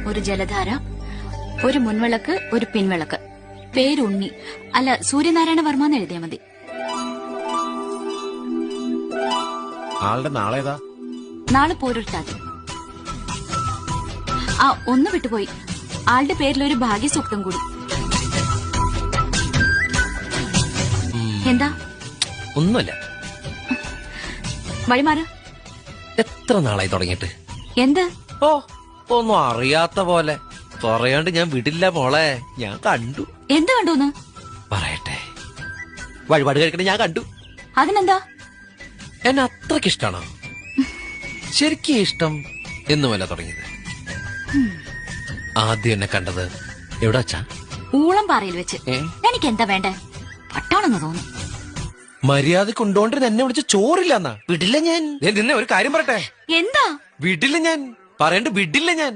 ഒരു ജലധാര, ഒരു മുൻവിളക്ക്, ഒരു പിൻവിളക്ക്. പേര് ഉണ്ണി. അല്ല, സൂര്യനാരായണ വർമ്മ എന്ന് എഴുതിയാ മതി. ആളുടെ നാളേതാ? നാളെ പോരുട്ടാതി. ആ, ഒന്ന് വിട്ടുപോയി. ആളുടെ പേരിൽ ഒരു ഭാഗ്യസൂക്തം കൂടി. എന്താ? ഒന്നുമില്ല. വഴിമാറ്. എത്ര നാളായി തുടങ്ങിയിട്ട്? എന്ത്? ഓ, ഒന്നും അറിയാത്ത പോലെ പറയാണ്ട് ഞാൻ വിടില്ല മോളെ. ഞാൻ കണ്ടു. എന്ത് കണ്ടൂന്ന്? പറയട്ടെ, വഴിപാട് കഴിക്കണ ഞാൻ കണ്ടു. അതിനെന്താ? എന്നെ അത്രക്ക് ഇഷ്ടാണോ? ശരിക്കും ഇഷ്ടം എന്നുമല്ല തുടങ്ങിയത്. ആദ്യം എന്നെ കണ്ടത് എവിടെ വച്ചാ? ഊളം പാറയിൽ വെച്ച്. എനിക്ക് എന്താ വേണ്ടേ? പട്ടാണെന്ന് തോന്നുന്നു. മര്യാദ കൊണ്ടോണ്ടിരുന്ന് എന്നെ വിളിച്ച് ചോറില്ലെന്നാ. വിടില്ല ഞാൻ. നിന്നെ ഒരു കാര്യം പറയട്ടെ. എന്താ? വിടില്ല ഞാൻ. പറയണ്ട്, വിടില്ല ഞാൻ.